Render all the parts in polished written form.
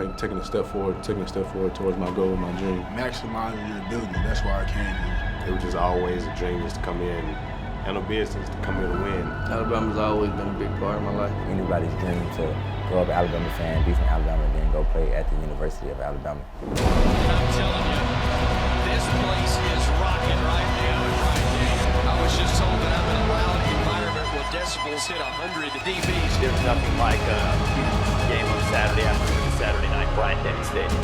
taking a step forward towards my goal, my dream. Maximizing your ability, that's why I came here. It was just always a dream just to come in, and no business to come here to win. Alabama's always been a big part of my life. Anybody's dream to grow up an Alabama fan, be from Alabama, and then go play at the University of Alabama. I'm telling you, this place is rocking right now. I was just told that I'm in a loud environment where decibels hit 100 dBs. There's nothing like a huge game on Saturday afternoon, Saturday night, Bryant-Denny Stadium.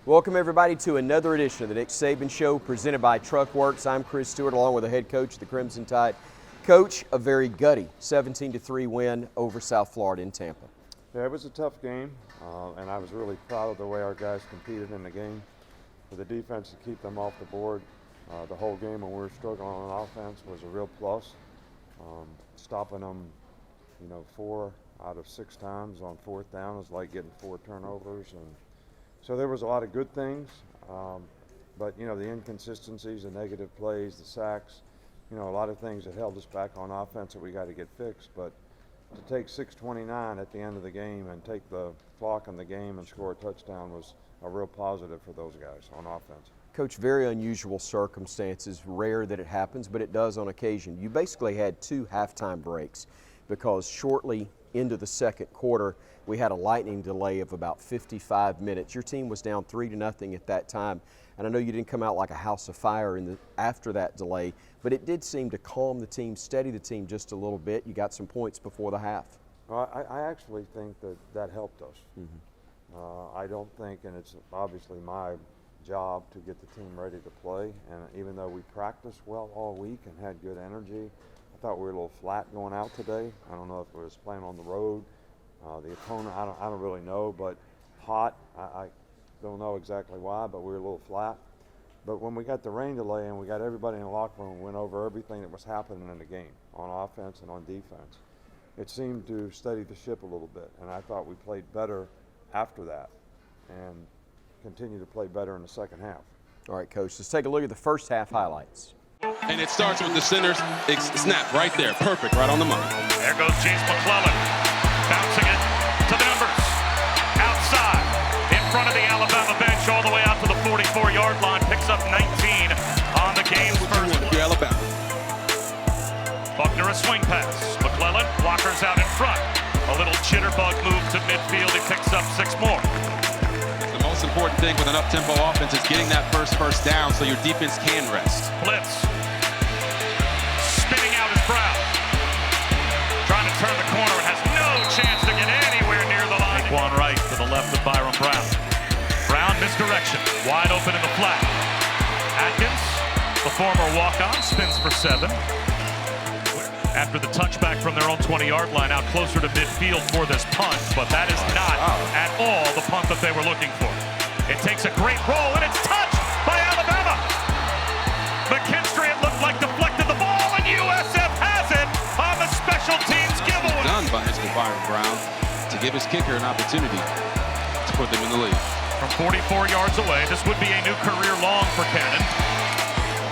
Welcome everybody to another edition of the Nick Saban Show presented by Truckworks. I'm Chris Stewart along with the head coach of the Crimson Tide. Coach, a very gutty 17-3 win over South Florida in Tampa. Yeah, it was a tough game, and I was really proud of the way our guys competed in the game. For the defense to keep them off the board the whole game when we were struggling on offense was a real plus. Stopping them, 4 out of 6 times on 4th down is like getting 4 turnovers, and so there was a lot of good things, but the inconsistencies, the negative plays, the sacks, a lot of things that held us back on offense that we got to get fixed. But to take 6:29 at the end of the game and take the clock on the game and score a touchdown was a real positive for those guys on offense. Coach, very unusual circumstances, rare that it happens, but it does on occasion. You basically had 2 halftime breaks because shortly into the second quarter, we had a lightning delay of about 55 minutes. Your team was down 3-0 at that time, and I know you didn't come out like a house of fire after that delay, but it did seem to calm the team, steady the team just a little bit. You got some points before the half. Well, I actually think that helped us. I don't think, and it's obviously my job to get the team ready to play, and even though we practiced well all week and had good energy, I thought we were a little flat going out today. I don't know if it was playing on the road. The opponent, I don't really know, but hot. I don't know exactly why, but we were a little flat. But when we got the rain delay and we got everybody in the locker room, went over everything that was happening in the game on offense and on defense, it seemed to steady the ship a little bit. And I thought we played better after that and continue to play better in the second half. All right, Coach, let's take a look at the first half highlights. And it starts with the center's snap right there. Perfect, right on the money. There goes James McClellan, bouncing it to the numbers. Outside, in front of the Alabama bench, all the way out to the 44-yard line. Picks up 19 on the game's first. If you're Alabama. Buckner, a swing pass. McClellan, Walker's out in front. A little jitterbug move to midfield. He picks up 6 more. The most important thing with an up-tempo offense is getting that first down so your defense can rest. Blitz. Spinning out is Brown. Trying to turn the corner and has no chance to get anywhere near the line. One right to the left of Byron Brown. Brown misdirection. Wide open in the flat. Atkins, the former walk-on, spins for 7. After the touchback from their own 20-yard line, out closer to midfield for this punt, but that is not at all the punt that they were looking for. It takes a great roll, and it's touched by Alabama. McKinstry, it looked like, deflected the ball, and USF has it on the special teams giveaway. Done by Mr. Byron Brown to give his kicker an opportunity to put them in the lead. From 44 yards away, this would be a new career long for Cannon.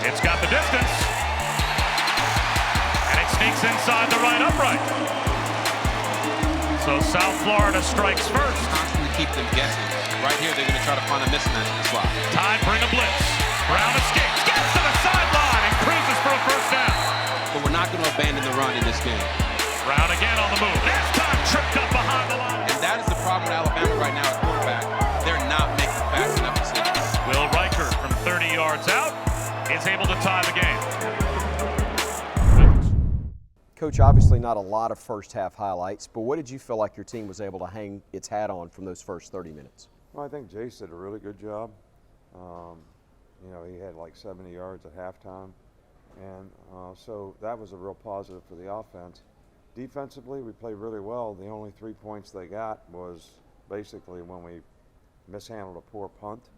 It's got the distance. Sneaks inside the right upright. So South Florida strikes first. Constantly keep them guessing. Right here, they're going to try to find a mismatch in the slot. Tide bring a blitz. Brown escapes, gets to the sideline, and cruises for a first down. But we're not going to abandon the run in this game. Brown again on the move. This time tripped up behind the line. And that is the problem with Alabama right now at quarterback. They're not making fast enough decisions. Will Riker from 30 yards out is able to tie the game. Coach, obviously not a lot of first half highlights, but what did you feel like your team was able to hang its hat on from those first 30 minutes? Well, I think Jace did a really good job. He had like 70 yards at halftime, and so that was a real positive for the offense. Defensively, we played really well. The only 3 points they got was basically when we mishandled a poor punt.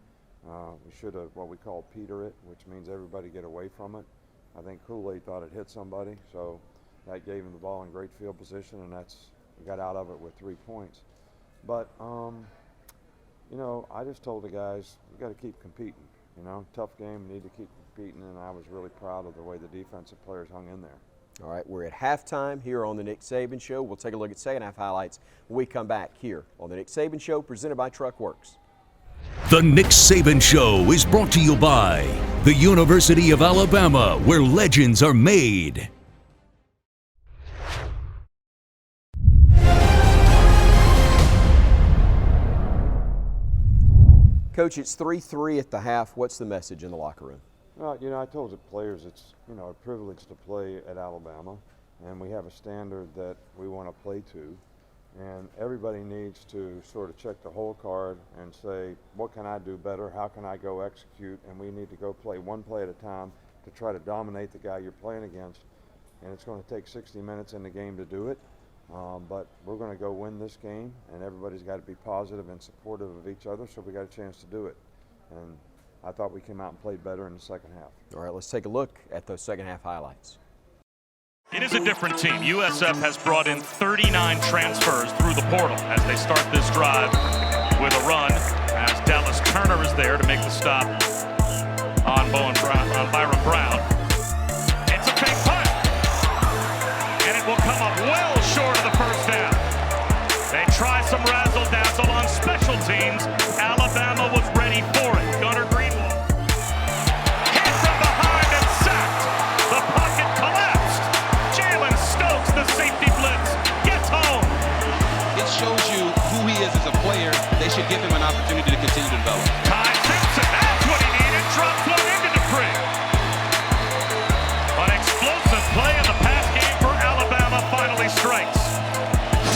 We should have what we call peter it, which means everybody get away from it. I think Kool-Aid thought it hit somebody, so that gave him the ball in great field position, and we got out of it with 3 points. But, I just told the guys, we got to keep competing. Tough game, we need to keep competing, and I was really proud of the way the defensive players hung in there. All right, we're at halftime here on the Nick Saban Show. We'll take a look at second half highlights when we come back here on the Nick Saban Show, presented by Truckworks. The Nick Saban Show is brought to you by the University of Alabama, where legends are made. Coach, it's 3-3 at the half. What's the message in the locker room? Well, you know, I told the players it's, you know, a privilege to play at Alabama, and we have a standard that we want to play to, and everybody needs to sort of check the whole card and say, what can I do better? How can I go execute? And we need to go play one play at a time to try to dominate the guy you're playing against, and it's going to take 60 minutes in the game to do it, but we're going to go win this game, and everybody's got to be positive and supportive of each other, so we got a chance to do it. And I thought we came out and played better in the second half. All right, let's take a look at those second half highlights. It is a different team. USF has brought in 39 transfers through the portal as they start this drive with a run, as Dallas Turner is there to make the stop on Byron Brown. It's a fake punt, and it will come up well short of the first down. They try some razzle-dazzle on special teams. Alabama was ready for it. Gunnar Greenwald hit from behind and sacked. The pocket collapsed. Jalen Stokes, the safety blitz, gets home. It shows you who he is as a player. They should give him an opportunity to continue to develop. Ty Simpson, that's what he needed. Drops one into Dupree. An explosive play in the pass game for Alabama finally strikes.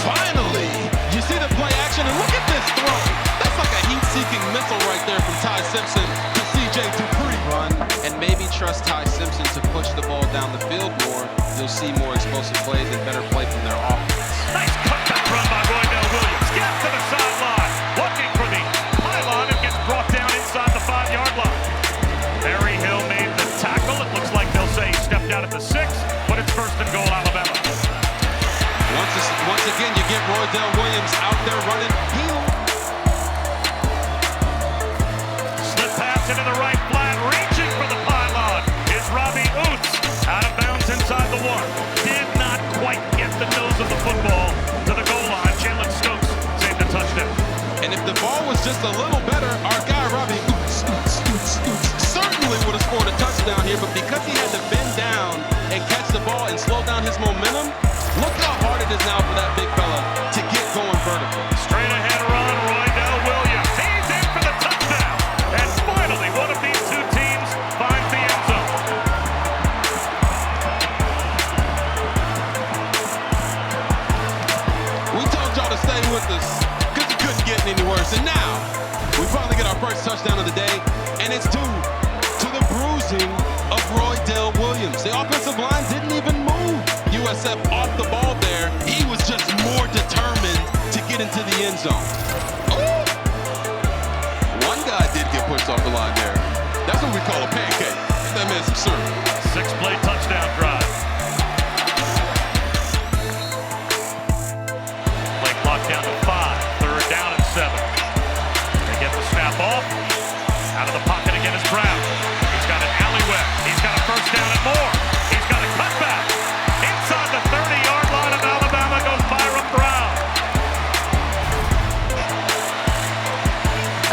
Finally, you see the play action, and look at this throw. That's like a heat-seeking missile right there from Ty Simpson to C.J. Dupree. Run and maybe trust Ty Simpson to push the ball down the field more. You'll see more explosive plays and better play from their offense. Nice cutback run by Roydell Williams. Gets to the sideline, looking for the pylon and gets brought down inside the 5-yard line. Barry Hill made the tackle. It looks like they'll say he stepped out at the 6, but it's first and goal, Alabama. Once again, you get Roydell Williams out there running heel. Slip pass into the right flat, reaching for the pylon is Robbie Oots. Out of bounds inside the 1. Did not quite get the nose of the football to the goal line. Jalen Stokes saved a touchdown. And if the ball was just a little better, our guy Robbie Oots certainly would have scored a touchdown here, but because he had to bend down and catch the ball and slow down his momentum, look how hard it is now for that big fella to get going vertical. Straight ahead run, Roydell Williams. He's in for the touchdown. And finally, one of these two teams finds the end zone. We told y'all to stay with us because it couldn't get any worse. And now, we finally get our first touchdown of the day, and it's due to the bruising of Roydell Williams. The offensive line didn't even move USF off the ball there. He was just more determined to get into the end zone. Ooh. One guy did get pushed off the line there. That's what we call a pancake. That man some syrup. 6-play touchdown drive. Play clock down to 5. Third down and 7. They get the snap off. Out of the pocket again is Brown. He's got an alleyway. He's got a first down and more. He's got a cutback. Inside the 30-yard line of Alabama goes Byron Brown.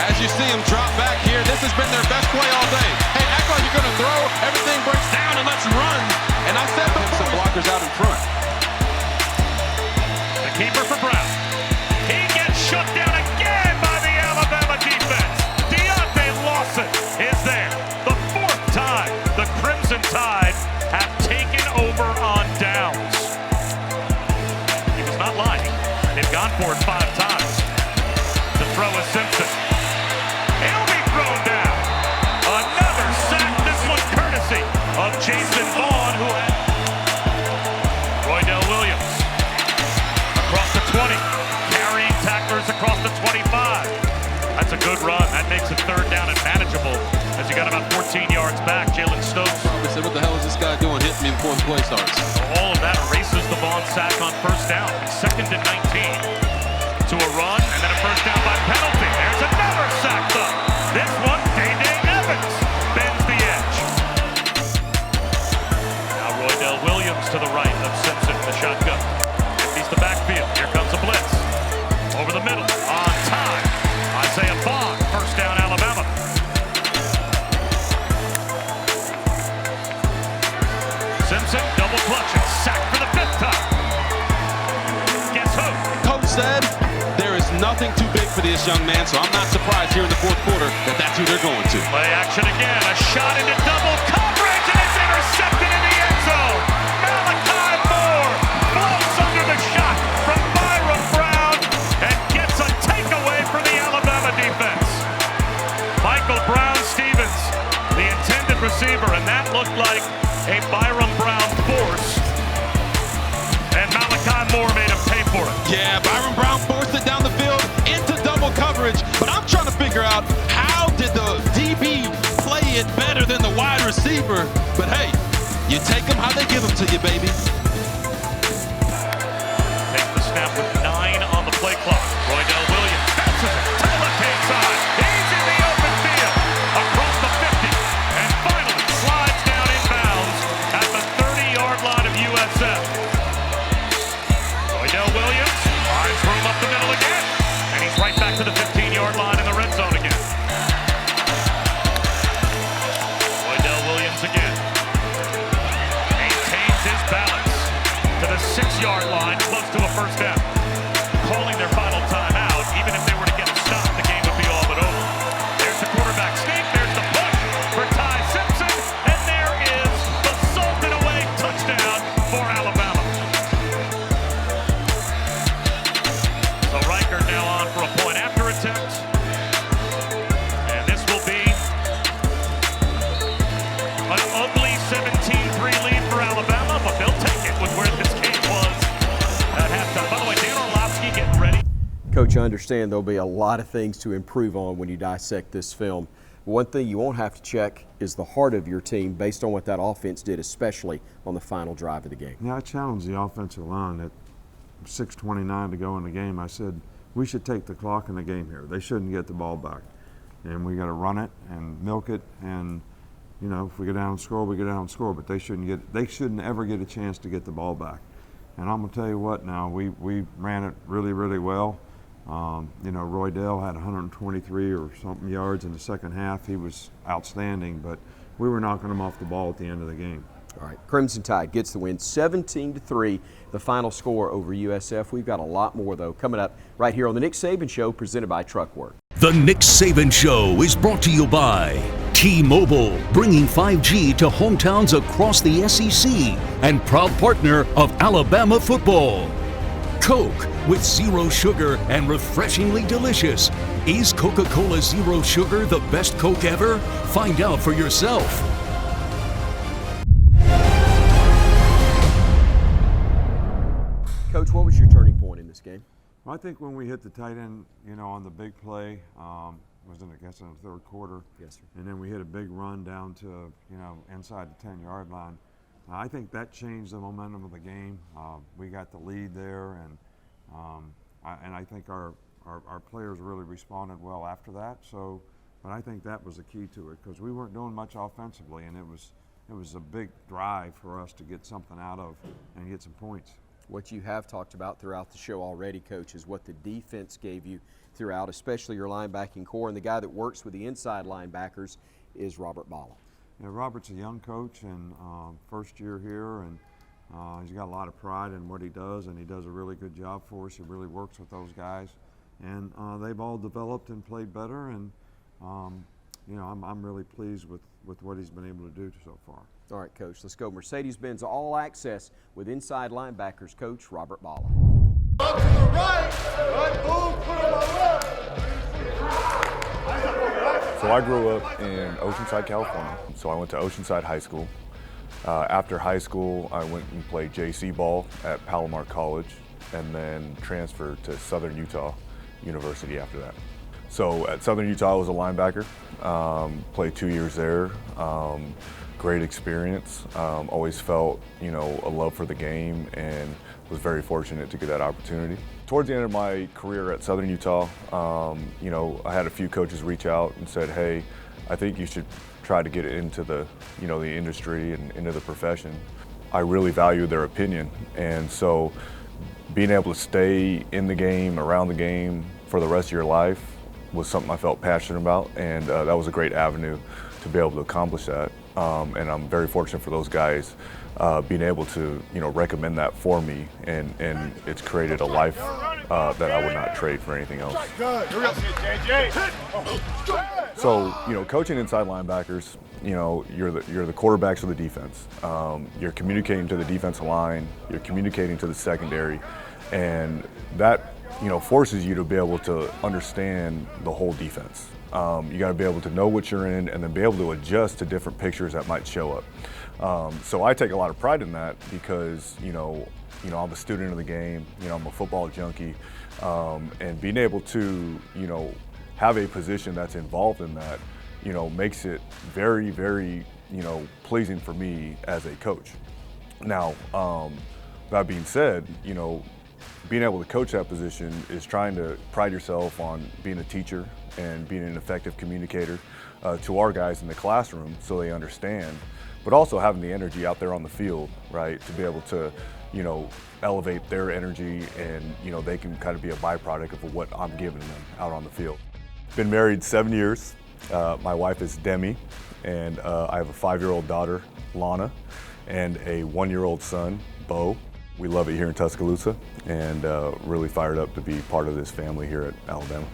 As you see him drop back here, this has been their best play all day. Hey, act like you're going to throw. Everything breaks down and let's run. And I said some blockers out in front. The keeper for Brown. He gets shut down again by the Alabama defense. Deontay Lawson is there. The 4th time the Crimson Tide have taken over on downs. He was not lying. They've gone for it 5 times. The throw is Simpson. He'll be thrown down. Another sack, this one courtesy of Jason Vaughn, who had Roydell Williams across the 20, carrying tacklers across the 25. That's a good run. That makes it 3rd down and manageable as you got about 14 yards back. Jalen Stokes. Probably said, what the hell is this guy doing? Hit me before the play starts. All of that erases the Vaughn sack on first down. 2nd and 19. To a run, and then a first down by penalty. There's another sack, though. This one, Day-Day Evans bends the edge. Now Roydell Williams to the right. nothing too big for this young man, so I'm not surprised here in the fourth quarter that that's who they're going to. Play action again, a shot into double coverage, and it's intercepted in the end zone. Malachi Moore blows under the shot from Byron Brown and gets a takeaway for the Alabama defense. Michael Brown-Stevens, the intended receiver, and that looked like a Byron Brown force. And Malachi Moore made him pay for it. Yeah, Byron Brown forced it down the field into double coverage, but I'm trying to figure out how did the DB play it better than the wide receiver? But hey, you take them how they give them to you, baby. Takes the snap with 9 on the play clock. Roydell Williams bounces it to the left-hand side. He's in the open field across the 50, and finally slides down inbounds at the 30-yard line of USF. Roydell Williams finds room up the middle again, and he's right back to the 15-yard line in the red zone again. Roydell Williams again maintains his balance to the 6-yard line, close to a first down. Calling their final timeout, even if they were to get a stop, the game would be all but over. There's the quarterback sneak, there's the push for Ty Simpson, and there is the salted away touchdown for Alabama. So Riker now on for a point after attempt. And this will be an ugly 17-3 lead for Alabama, but they'll take it with where this game was at halftime. By the way, Dan Orlovsky getting ready. Coach, I understand there'll be a lot of things to improve on when you dissect this film. One thing you won't have to check is the heart of your team based on what that offense did, especially on the final drive of the game. Yeah, I challenged the offensive line at 6:29 to go in the game. I said, we should take the clock in the game here. They shouldn't get the ball back. And we got to run it and milk it, and you know, if we go down and score, we go down and score, but they shouldn't ever get a chance to get the ball back. And I'm gonna tell you what now, we ran it really, really well. You know, Roydell had 123 or something yards in the second half. He was outstanding, but we were knocking him off the ball at the end of the game. All right, Crimson Tide gets the win, 17-3, the final score over USF. We've got a lot more, though, coming up right here on the Nick Saban Show, presented by Truckwork. The Nick Saban Show is brought to you by T-Mobile, bringing 5G to hometowns across the SEC and proud partner of Alabama football. Coke, with zero sugar and refreshingly delicious. Is Coca-Cola Zero Sugar the best Coke ever? Find out for yourself. Coach, what was your turning point in this game? Well, I think when we hit the tight end, you know, on the big play, was in the third quarter. Yes, sir. And then we hit a big run down to, you know, inside the 10-yard line. I think that changed the momentum of the game. We got the lead there, and I think our players really responded well after that. So, but I think that was the key to it, because we weren't doing much offensively, and it was a big drive for us to get something out of and get some points. What you have talked about throughout the show already, Coach, is what the defense gave you throughout, especially your linebacking core, and the guy that works with the inside linebackers is Robert Balla. Yeah, Robert's a young coach and first year here, and he's got a lot of pride in what he does, and he does a really good job for us. He really works with those guys, and they've all developed and played better, and you know, I'm really pleased with what he's been able to do so far. All right, Coach, let's go Mercedes-Benz All Access with inside linebackers coach Robert Balla. Up to the right, move, put him on left. So I grew up in Oceanside, California. So I went to Oceanside High School. After high school, I went and played JC ball at Palomar College, and then transferred to Southern Utah University after that. So at Southern Utah, I was a linebacker. Played 2 years there. Great experience. Always felt, you know, a love for the game, and was very fortunate to get that opportunity. Towards the end of my career at Southern Utah, you know, I had a few coaches reach out and said, "Hey, I think you should try to get into the, you know, the industry and into the profession." I really valued their opinion, and so being able to stay in the game, around the game for the rest of your life was something I felt passionate about, and that was a great avenue to be able to accomplish that. And I'm very fortunate for those guys being able to, you know, recommend that for me, and it's created a life that I would not trade for anything else. Good. So, coaching inside linebackers, you're the quarterbacks of the defense. You're communicating to the defensive line, you're communicating to the secondary, and that, forces you to be able to understand the whole defense. You got to be able to know what you're in and then be able to adjust to different pictures that might show up. So I take a lot of pride in that because, I'm a student of the game, I'm a football junkie, and being able to, have a position that's involved in that, makes it very, very, pleasing for me as a coach. Now, that being said, being able to coach that position is trying to pride yourself on being a teacher and being an effective communicator to our guys in the classroom so they understand, but also having the energy out there on the field, right, to be able to, elevate their energy and, they can kind of be a byproduct of what I'm giving them out on the field. Been married 7 years. My wife is Demi, and I have a 5-year-old daughter, Lana, and a 1-year-old son, Bo. We love it here in Tuscaloosa and really fired up to be part of this family here at Alabama.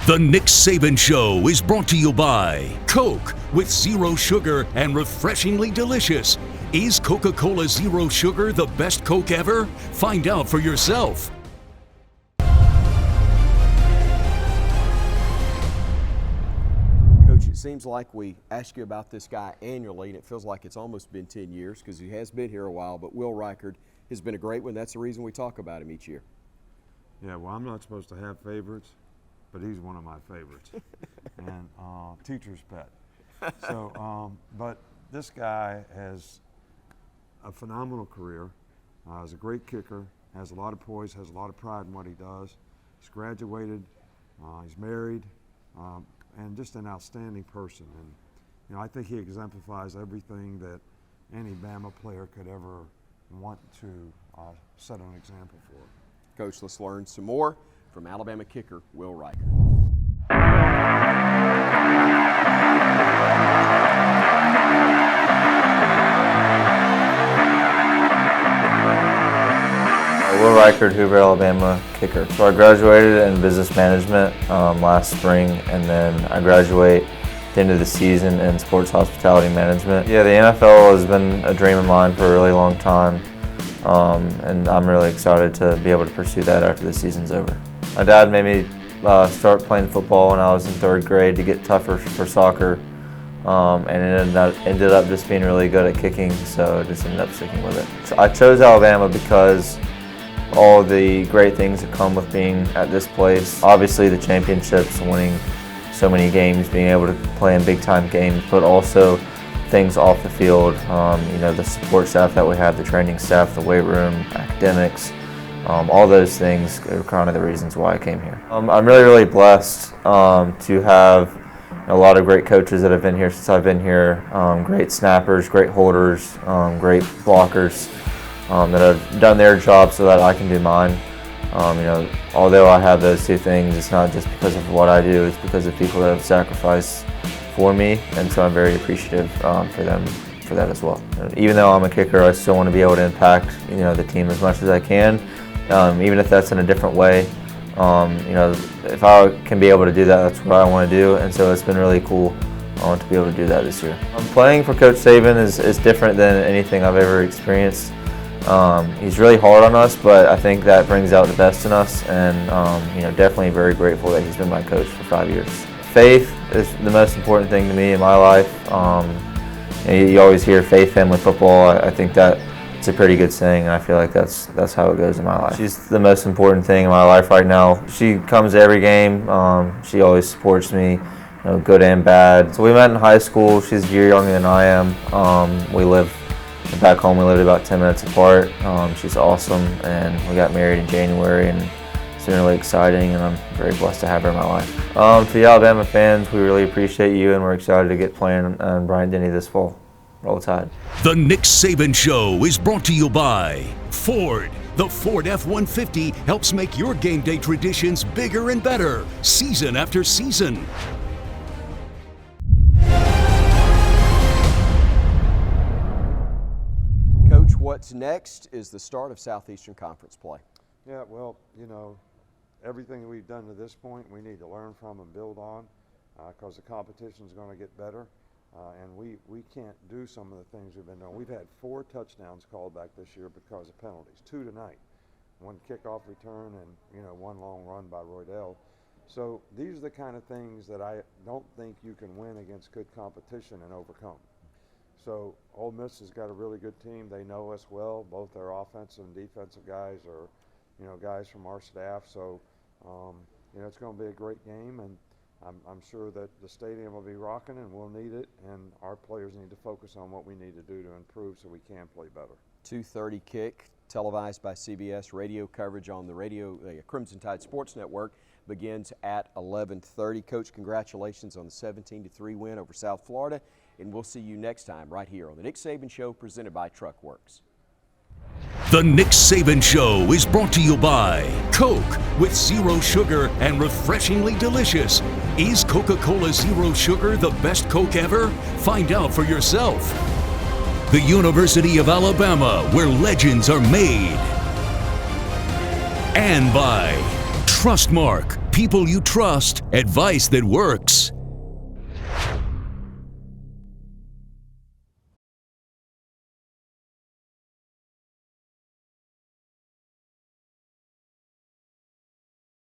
The Nick Saban Show is brought to you by Coke with zero sugar and refreshingly delicious. Is Coca-Cola Zero Sugar the best Coke ever? Find out for yourself. Coach, it seems like we ask you about this guy annually, and it feels like it's almost been 10 years because he has been here a while, but Will Reichard has been a great one. That's the reason we talk about him each year. Yeah, well, I'm not supposed to have favorites, but he's one of my favorites. And teacher's pet. So, but this guy has a phenomenal career. Is a great kicker, has a lot of poise, has a lot of pride in what he does. He's graduated, he's married, and just an outstanding person. And I think he exemplifies everything that any Bama player could ever want to set an example for. Coach, let's learn some more from Alabama kicker Will Reichard. Will Reichard, Hoover, Alabama kicker. So I graduated in business management last spring, and then I graduate at the end of the season in sports hospitality management. Yeah, the NFL has been a dream of mine for a really long time, and I'm really excited to be able to pursue that after the season's over. My dad made me start playing football when I was in 3rd grade to get tougher for soccer, and it ended up just being really good at kicking, so I just ended up sticking with it. So I chose Alabama because all the great things that come with being at this place. Obviously the championships, winning so many games, being able to play in big time games, but also things off the field, the support staff that we have, the training staff, the weight room, academics, all those things are kind of the reasons why I came here. I'm really, really blessed to have a lot of great coaches that have been here since I've been here, great snappers, great holders, great blockers, that have done their job so that I can do mine. Although I have those two things, it's not just because of what I do, it's because of people that have sacrificed for me, and so I'm very appreciative for them for that as well. Even though I'm a kicker, I still want to be able to impact the team as much as I can, even if that's in a different way. If I can be able to do that, that's what I want to do, and so it's been really cool to be able to do that this year. Playing for Coach Saban is different than anything I've ever experienced. He's really hard on us, but I think that brings out the best in us, and definitely very grateful that he's been my coach for 5 years. Faith is the most important thing to me in my life. You always hear faith, family, football. I think that it's a pretty good saying, and I feel like that's how it goes in my life. She's the most important thing in my life right now. She comes to every game. She always supports me, good and bad. So we met in high school. She's a year younger than I am. We live back home. We lived about 10 minutes apart. She's awesome, and we got married in January, and it's been really exciting, and I'm very blessed to have her in my life. To the Alabama fans, we really appreciate you, and we're excited to get playing on Bryant-Denny this fall. Roll Tide. The Nick Saban Show is brought to you by Ford. The Ford F-150 helps make your game day traditions bigger and better, season after season. Coach, what's next is the start of Southeastern Conference play. Yeah, well, you know, everything that we've done to this point, we need to learn from and build on, because the competition is going to get better, and we can't do some of the things we've been doing. We've had 4 touchdowns called back this year because of penalties, 2 tonight, 1 kickoff return and, you know, 1 long run by Roydell. So these are the kind of things that I don't think you can win against good competition and overcome. So Ole Miss has got a really good team. They know us well. Both their offensive and defensive guys are, you know, guys from our staff. So, you know, it's going to be a great game, and I'm sure that the stadium will be rocking, and we'll need it, and our players need to focus on what we need to do to improve so we can play better. 2:30 kick, televised by CBS. Radio coverage on the Crimson Tide Sports Network begins at 11:30. Coach, congratulations on the 17-3 win over South Florida, and we'll see you next time right here on the Nick Saban Show, presented by Truckworks. The Nick Saban Show is brought to you by Coke, with 0 sugar and refreshingly delicious. Is Coca-Cola Zero Sugar the best Coke ever? Find out for yourself. The University of Alabama, where legends are made. And by Trustmark, people you trust, advice that works.